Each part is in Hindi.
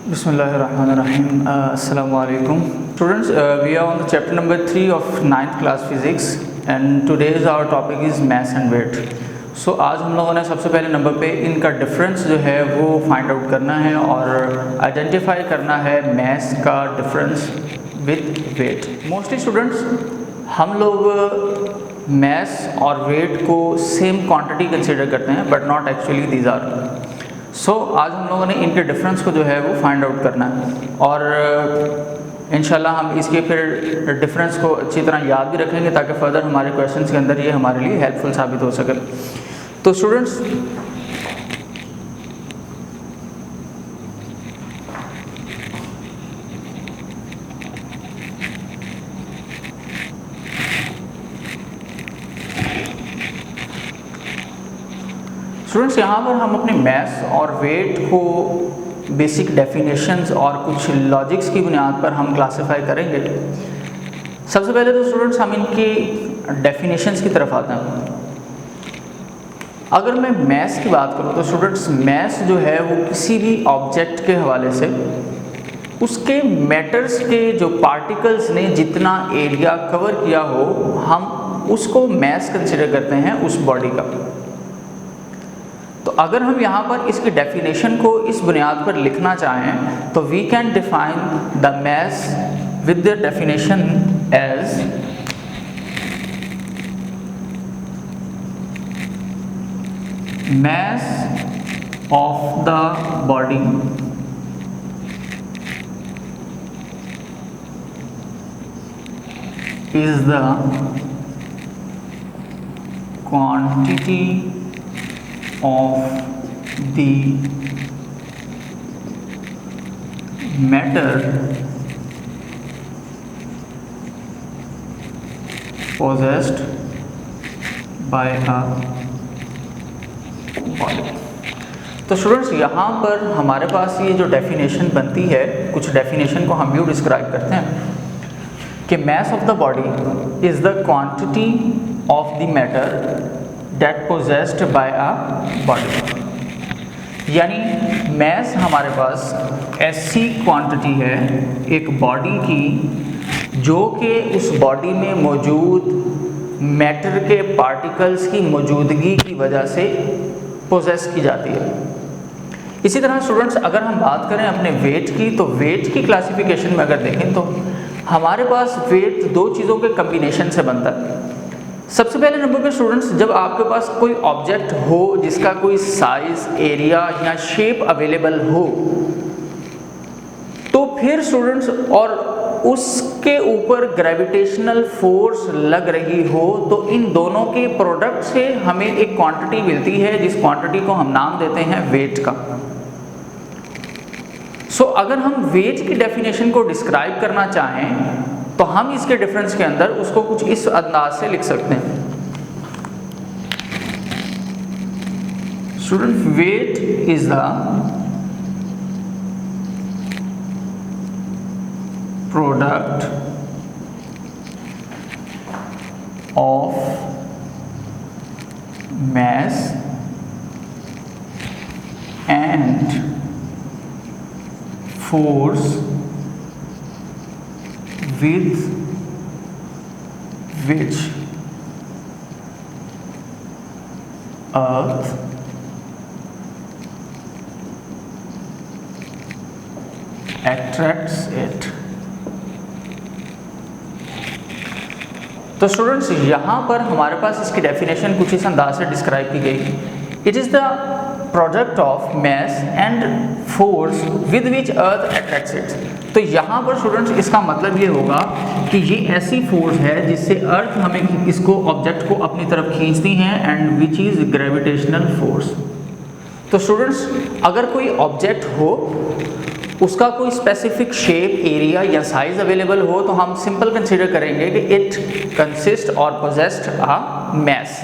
Bismillahirrahmanirrahim. Assalamu alaikum. Students, we are on the chapter number 3 of 9th class physics and today's our topic is mass and weight. So आज हम लोगों ने सबसे पहले नंबर पे इनका डिफरेंस जो है वो फाइंड आउट करना है और आइडेंटिफाई करना है mass का difference with weight. Mostly students हम लोग mass और weight को सेम क्वांटिटी कंसिडर करते हैं but not actually these are. आज हम लोगों ने इनके डिफरेंस को जो है वो फाइंड आउट करना है और इंशाल्लाह हम इसके फिर डिफरेंस को अच्छी तरह याद भी रखेंगे ताकि फर्दर हमारे क्वेश्चंस के अंदर ये हमारे लिए हेल्पफुल साबित हो सके. तो स्टूडेंट्स यहाँ पर हम अपने मैस और वेट को बेसिक डेफिनेशंस और कुछ लॉजिक्स की बुनियाद पर हम क्लासिफाई करेंगे. सबसे पहले तो स्टूडेंट्स हम इनकी डेफिनेशंस की तरफ आते हैं. अगर मैं मैस की बात करूँ तो स्टूडेंट्स मैस जो है वो किसी भी ऑब्जेक्ट के हवाले से उसके मैटर्स के जो पार्टिकल्स ने जितना एरिया कवर किया हो हम उसको मैस कंसिडर करते हैं उस बॉडी का. तो अगर हम यहाँ पर इसकी डेफिनेशन को इस बुनियाद पर लिखना चाहें तो we can define the mass with the definition as mass of the body is the quantity of the matter possessed by a body. तो स्टूडेंट्स यहाँ पर हमारे पास ये जो डेफिनेशन बनती है कुछ डेफिनेशन को हम यूँ डिस्क्राइब करते हैं कि mess of the body is the quantity of the matter that possessed by a body. यानी मैस हमारे पास ऐसी क्वांटिटी है एक बॉडी की जो कि उस बॉडी में मौजूद मैटर के पार्टिकल्स की मौजूदगी की वजह से पोजेस की जाती है. इसी तरह स्टूडेंट्स अगर हम बात करें अपने वेट की तो वेट की क्लासिफिकेशन में अगर देखें तो हमारे पास वेट दो चीज़ों के कम्बिनेशन से बनता है. सबसे पहले नंबर पे स्टूडेंट्स जब आपके पास कोई ऑब्जेक्ट हो जिसका कोई साइज एरिया या शेप अवेलेबल हो तो फिर स्टूडेंट्स और उसके ऊपर ग्रेविटेशनल फोर्स लग रही हो तो इन दोनों के प्रोडक्ट से हमें एक क्वांटिटी मिलती है जिस क्वांटिटी को हम नाम देते हैं वेट का. अगर हम वेट की डेफिनेशन को डिस्क्राइब करना चाहें तो हम इसके डिफरेंस के अंदर उसको कुछ इस अंदाज से लिख सकते हैं. Student weight is the product of mass and force with which earth attracts it. तो स्टूडेंट्स यहाँ पर हमारे पास इसकी डेफिनेशन कुछ इस अंदाज से डिस्क्राइब की गई. It is the product of mass and force with which earth attracts it. तो यहाँ पर स्टूडेंट्स इसका मतलब ये होगा कि ये ऐसी फोर्स है जिससे अर्थ हमें इसको ऑब्जेक्ट को अपनी तरफ खींचती हैं and which is gravitational force. तो स्टूडेंट्स अगर कोई ऑब्जेक्ट हो उसका कोई स्पेसिफिक शेप एरिया या साइज अवेलेबल हो तो हम सिंपल कंसिडर करेंगे कि इट कंसिस्ट और पोजेस्ड अ मैस.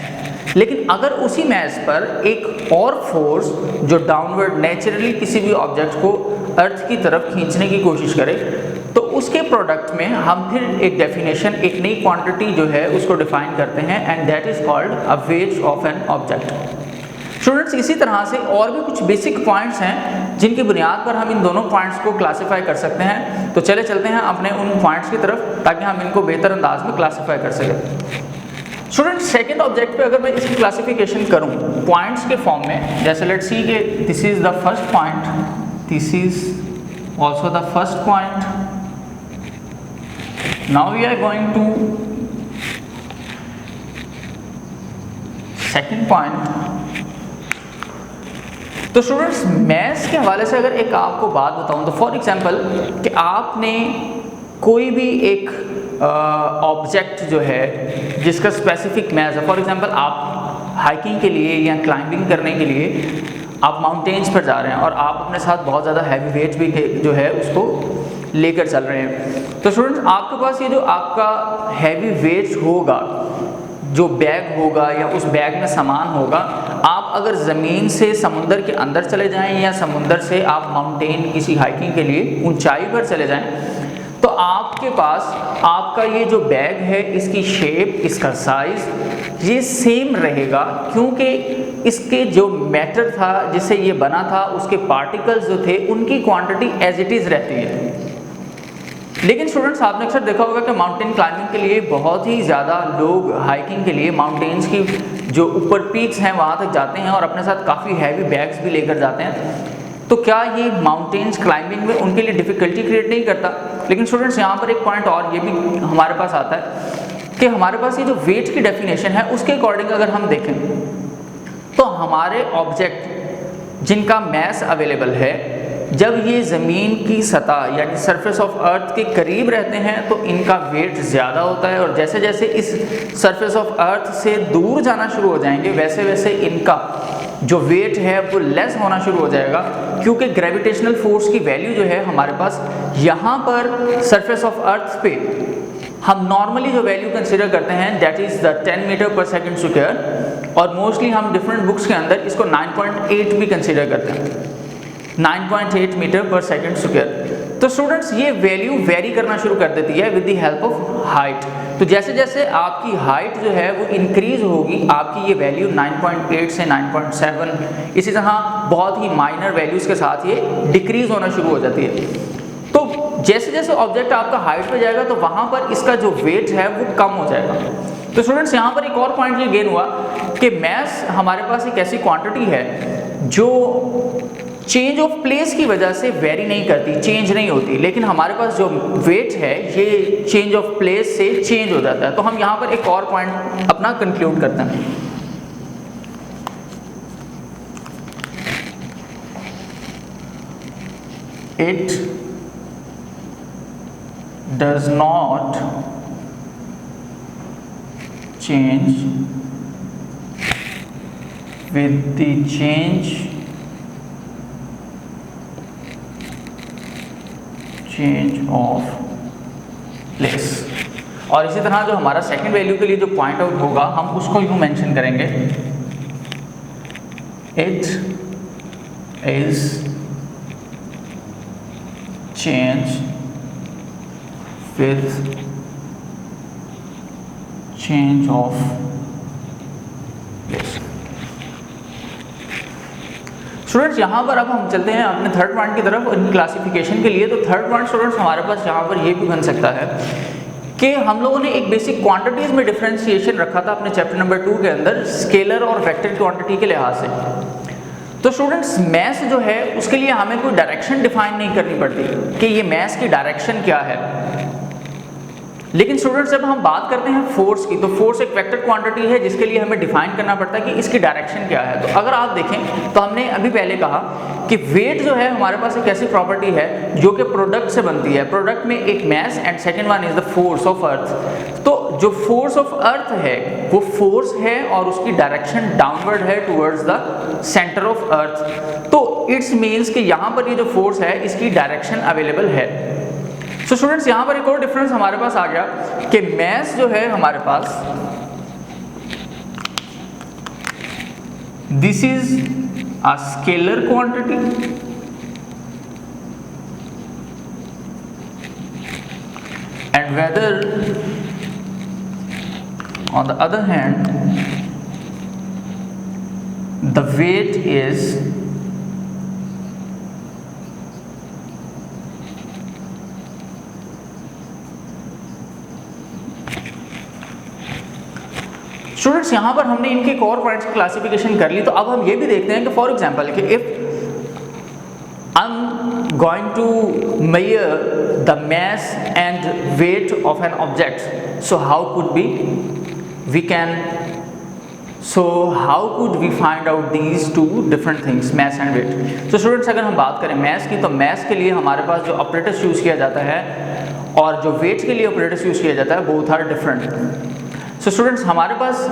लेकिन अगर उसी मैस पर एक और फोर्स जो डाउनवर्ड नेचुरली किसी भी ऑब्जेक्ट को अर्थ की तरफ खींचने की कोशिश करे तो उसके प्रोडक्ट में हम फिर एक डेफिनेशन एक नई क्वांटिटी जो है उसको डिफाइन करते हैं and that is called a wait of an object. Students इसी तरह से और भी कुछ बेसिक पॉइंट्स हैं जिनकी बुनियाद पर हम इन दोनों पॉइंट्स को क्लासीफाई कर सकते हैं। तो चले चलते हैं अपने उन पॉइंट्स की तरफ ताकि हम इनको बेहतर अंदाज में क्लासीफाई कर सकें। स्टूडेंट सेकंड ऑब्जेक्ट पे अगर मैं इसकी क्लासिफिकेशन करूं पॉइंट्स के फॉर्म में, जैसे लेट्स सी के this is the first point, this is also the first point, now we are going to second point. तो स्टूडेंट्स मैथ्स के हवाले से अगर एक आपको बात बताऊं तो फॉर एग्जांपल कि आपने कोई भी एक ऑब्जेक्ट जो है जिसका स्पेसिफिक मैथ्स है, फॉर एग्जांपल आप हाइकिंग के लिए या क्लाइंबिंग करने के लिए आप माउंटेन्स पर जा रहे हैं और आप अपने साथ बहुत ज़्यादा हैवी वेट भी जो है उसको लेकर चल रहे हैं। तो स्टूडेंट्स आपके पास ये जो आपका हैवी वेट होगा, जो बैग होगा या उस बैग में सामान होगा, आप अगर ज़मीन से समुंदर के अंदर चले जाएं या समुंदर से आप माउंटेन किसी हाइकिंग के लिए ऊंचाई पर चले जाएं, तो आपके पास आपका ये जो बैग है इसकी शेप, इसका साइज़ ये सेम रहेगा, क्योंकि इसके जो मैटर था जिससे ये बना था उसके पार्टिकल्स जो थे उनकी क्वांटिटी एज इट इज़ रहती है। लेकिन स्टूडेंट्स आपने अक्सर देखा होगा कि माउंटेन क्लाइंबिंग के लिए बहुत ही ज़्यादा लोग हाइकिंग के लिए माउंटेन्स की जो ऊपर पीक्स हैं वहाँ तक जाते हैं और अपने साथ काफ़ी हैवी बैग्स भी लेकर जाते हैं। तो क्या ये माउंटेन्स क्लाइंबिंग में उनके लिए डिफ़िकल्टी क्रिएट नहीं करता? लेकिन स्टूडेंट्स यहाँ पर एक पॉइंट और ये भी हमारे पास आता है कि हमारे पास ये जो वेट की डेफिनेशन है उसके अकॉर्डिंग अगर हम देखें तो हमारे ऑब्जेक्ट जिनका मैस अवेलेबल है, जब ये ज़मीन की सतह यानी सरफेस ऑफ अर्थ के करीब रहते हैं तो इनका वेट ज़्यादा होता है, और जैसे जैसे इस सरफेस ऑफ अर्थ से दूर जाना शुरू हो जाएंगे वैसे वैसे इनका जो वेट है वो लेस होना शुरू हो जाएगा, क्योंकि ग्रेविटेशनल फोर्स की वैल्यू जो है हमारे पास यहाँ पर सरफेस ऑफ अर्थ पे हम नॉर्मली जो वैल्यू कंसिडर करते हैं दैट इज़ द 10 मीटर पर सेकेंड स्क्वायर, और मोस्टली हम डिफरेंट बुक्स के अंदर इसको 9.8 भी कंसिडर करते हैं, 9.8 मीटर पर सेकेंड स्क्वायर। तो स्टूडेंट्स ये वैल्यू वेरी करना शुरू कर देती है with the help of height. तो जैसे जैसे आपकी हाइट जो है वो इंक्रीज होगी आपकी ये वैल्यू 9.8 से 9.7 इसी तरह बहुत ही माइनर वैल्यूज़ के साथ ये डिक्रीज होना शुरू हो जाती है। तो जैसे जैसे ऑब्जेक्ट आपका हाइट पे जाएगा तो वहाँ पर इसका जो वेट है वो कम हो जाएगा। तो स्टूडेंट्स यहाँ पर एक और पॉइंट ये गेन हुआ कि मैस हमारे पास एक ऐसी क्वांटिटी है जो चेंज ऑफ प्लेस की वजह से वेरी नहीं करती, चेंज नहीं होती, लेकिन हमारे पास जो वेट है ये चेंज ऑफ प्लेस से चेंज हो जाता है। तो हम यहाँ पर एक और पॉइंट अपना कंक्लूड करते हैं। It does not change with the change of place. और इसी तरह जो हमारा सेकंड वैल्यू के लिए जो पॉइंट आउट होगा हम उसको यूं मेंशन करेंगे, it is change with change of place. Students यहाँ पर अब हम चलते हैं अपने थर्ड पॉइंट की तरफ और क्लासिफिकेशन के लिए। तो थर्ड पॉइंट स्टूडेंट्स हमारे पास यहाँ पर ये भी बन सकता है कि हम लोगों ने एक बेसिक क्वांटिटीज में डिफरेंशिएशन रखा था अपने चैप्टर नंबर 2 के अंदर स्केलर और वेक्टर क्वांटिटी के लिहाज से। तो स्टूडेंट्स मैस जो है उसके लिए हमें कोई डायरेक्शन डिफाइन नहीं करनी पड़ती कि ये मैस की डायरेक्शन क्या है। लेकिन स्टूडेंट्स जब हम बात करते हैं फोर्स की, तो फोर्स एक वेक्टर क्वांटिटी है जिसके लिए हमें डिफाइन करना पड़ता है कि इसकी डायरेक्शन क्या है। तो अगर आप देखें तो हमने अभी पहले कहा कि वेट जो है हमारे पास एक ऐसी प्रॉपर्टी है जो कि प्रोडक्ट से बनती है। प्रोडक्ट में एक mass and second one is the force of earth. तो जो फोर्स ऑफ अर्थ है वो फोर्स है और उसकी डायरेक्शन डाउनवर्ड है towards the centre of earth. तो इट्स मीन्स कि यहाँ पर ये जो फोर्स है इसकी डायरेक्शन अवेलेबल है। तो स्टूडेंट्स यहाँ पर एक और डिफरेंस हमारे पास आ गया कि मैस जो है हमारे पास this is a scalar quantity and whether on the other hand the weight is students यहाँ पर हमने इनके एक और पॉइंट्स की क्लासिफिकेशन कर ली, तो अब हम ये भी देखते हैं कि फॉर एग्जांपल कि if I am going to measure the mass and weight of an object, so how could be we can how could we find out these two different things, math and weight. तो स्टूडेंट्स अगर हम बात करें मैथ्स की, तो मैथ्स के लिए हमारे पास जो ऑपरेटर्स यूज़ किया जाता है और जो वेट के लिए ऑपरेटर्स यूज़ किया जाता है, both are different. So students हमारे पास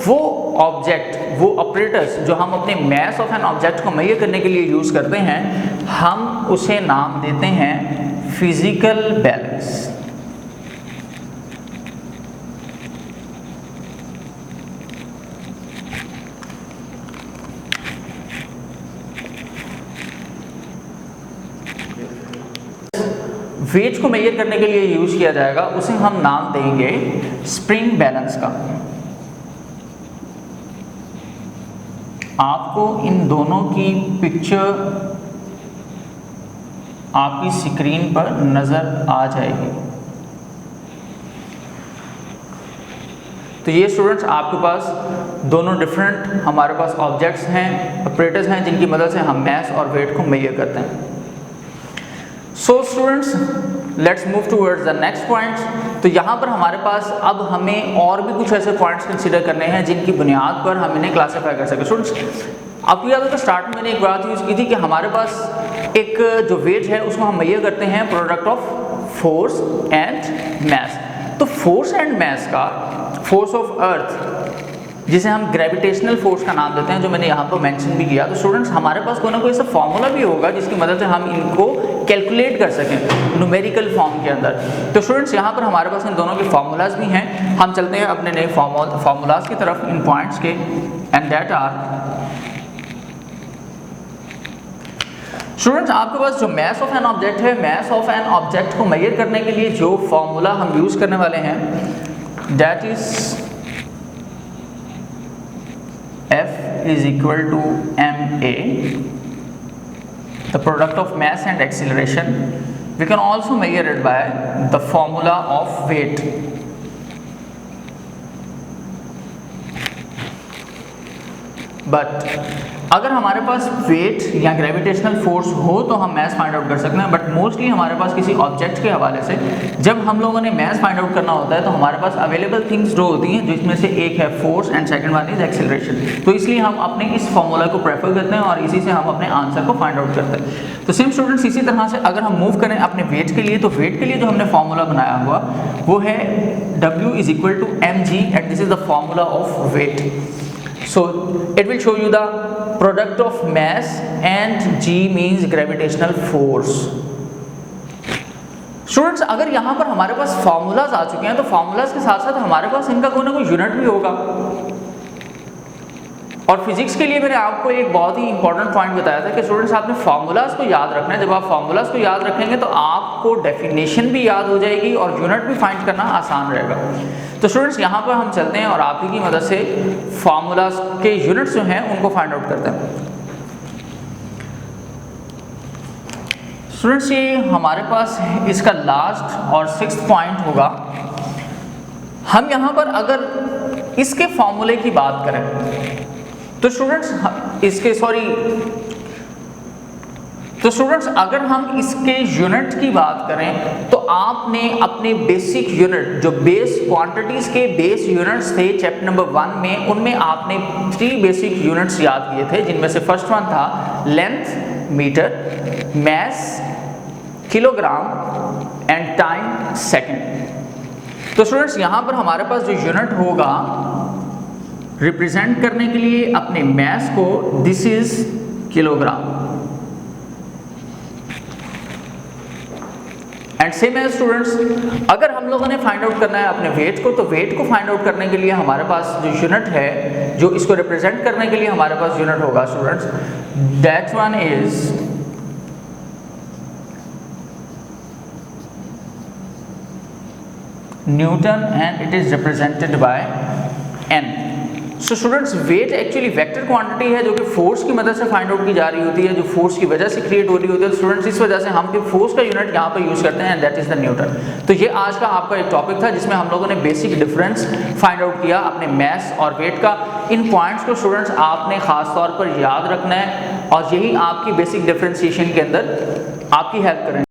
वो ऑब्जेक्ट, वो ऑपरेटर्स जो हम अपने मास ऑफ एन ऑब्जेक्ट को मेजर करने के लिए यूज़ करते हैं, हम उसे नाम देते हैं फिजिकल बैलेंस। वेट को मेजर करने के लिए यूज किया जाएगा, उसे हम नाम देंगे स्प्रिंग बैलेंस का। आपको इन दोनों की पिक्चर आपकी स्क्रीन पर नजर आ जाएगी। तो ये स्टूडेंट्स आपके पास दोनों डिफरेंट हमारे पास ऑब्जेक्ट्स हैं, ऑपरेटर्स हैं, जिनकी मदद से हम मास और वेट को मेजर करते हैं। So students let's move towards the next point. तो यहाँ पर हमारे पास अब हमें और भी कुछ ऐसे पॉइंट्स कंसीडर करने हैं जिनकी बुनियाद पर हम इन्हें क्लासीफाई कर सकें। स्टूडेंट्स आपको याद होगा स्टार्ट में मैंने एक बात यूज़ की थी कि हमारे पास एक जो वेट है उसको हम मेजर करते हैं product of force and mass. तो फोर्स एंड मास का, फोर्स ऑफ अर्थ जिसे हम ग्रेविटेशनल फोर्स का नाम देते हैं, जो मैंने यहाँ पर मेंशन भी किया, तो स्टूडेंट्स हमारे पास कोई ना कोई ऐसा फॉर्मूला भी होगा जिसकी मदद से हम इनको कैलकुलेट कर सकें न्यूमेरिकल फॉर्म के अंदर। तो स्टूडेंट्स यहाँ पर हमारे पास इन दोनों के फार्मूलाज भी हैं। हम चलते हैं अपने नए फार्मूलाज की तरफ इन पॉइंट्स के, एंड दैट आर स्टूडेंट्स आपके पास जो मास ऑफ एन ऑब्जेक्ट है, मास ऑफ एन ऑब्जेक्ट को मेजर करने के लिए जो फॉर्मूला हम यूज करने वाले हैं, that is F is equal to ma, the product of mass and acceleration. We can also measure it by the formula of weight. But अगर हमारे पास वेट या ग्रेविटेशनल फोर्स हो तो हम मास फाइंड आउट कर सकते हैं, बट मोस्टली हमारे पास किसी ऑब्जेक्ट के हवाले से जब हम लोगों ने मास फाइंड आउट करना होता है तो हमारे पास अवेलेबल थिंग्स जो होती हैं, जिसमें से एक है force and second one is acceleration. तो इसलिए हम अपने इस फॉर्मूला को प्रेफर करते हैं और इसी से हम अपने आंसर को फाइंड आउट करते हैं। तो सेम स्टूडेंट्स इसी तरह से अगर हम मूव करें अपने वेट के लिए, तो वेट के लिए जो हमने फॉर्मूला बनाया हुआ वो है W is equal to mg, and this is the formula of weight. So it will show you the product of mass and g means gravitational force. Students अगर यहाँ पर हमारे पास फार्मूलाज आ चुके हैं तो फार्मूलाज के साथ साथ हमारे पास इनका कोई ना कोई यूनिट भी होगा। और फिजिक्स के लिए मैंने आपको एक बहुत ही इंपॉर्टेंट पॉइंट बताया था कि स्टूडेंट्स आपने फार्मूलाज को याद रखना है। जब आप फार्मूलाज को याद रखेंगे तो आपको डेफिनेशन भी याद हो जाएगी और यूनिट भी फाइंड करना आसान रहेगा। तो स्टूडेंट्स यहाँ पर हम चलते हैं और आप ही की मदद से फार्मूलाज के यूनिट्स जो हैं उनको फाइंड आउट करते हैं। स्टूडेंट्स ये हमारे पास इसका लास्ट और 6th पॉइंट होगा। हम यहाँ पर अगर इसके फॉर्मूले की बात करें तो स्टूडेंट्स अगर हम इसके यूनिट की बात करें तो आपने अपने बेसिक यूनिट जो बेस क्वांटिटीज के बेस यूनिट्स थे चैप्टर नंबर 1 में, उनमें आपने 3 बेसिक यूनिट्स याद किए थे, जिनमें से फर्स्ट वन था length metre, mass kilogram and time second. तो स्टूडेंट्स यहाँ पर हमारे पास जो यूनिट होगा रिप्रेजेंट करने के लिए अपने मास को, this is kilogram. And same है स्टूडेंट्स अगर हम लोगों ने फाइंड आउट करना है अपने वेट को, तो वेट को फाइंड आउट करने के लिए हमारे पास जो यूनिट है, जो इसको रिप्रेजेंट करने के लिए हमारे पास यूनिट होगा students, that one is newton and it is represented by N। So students weight actually vector quantity है जो कि फोर्स की मदद से फाइंड आउट की जा रही होती है, जो फोर्स की वजह से क्रिएट हो रही होती है। स्टूडेंट्स इस वजह से हम फोर्स का यूनिट यहाँ पर यूज करते हैं and that is the Newton. तो ये आज का आपका एक टॉपिक था जिसमें हम लोगों ने बेसिक डिफरेंस फाइंड आउट किया अपने मास और वेट का। इन पॉइंट्स को स्टूडेंट्स आपने खास तौर पर याद रखना है और यही आपकी बेसिक डिफरेंशिएशन के अंदर आपकी हेल्प करेंगे।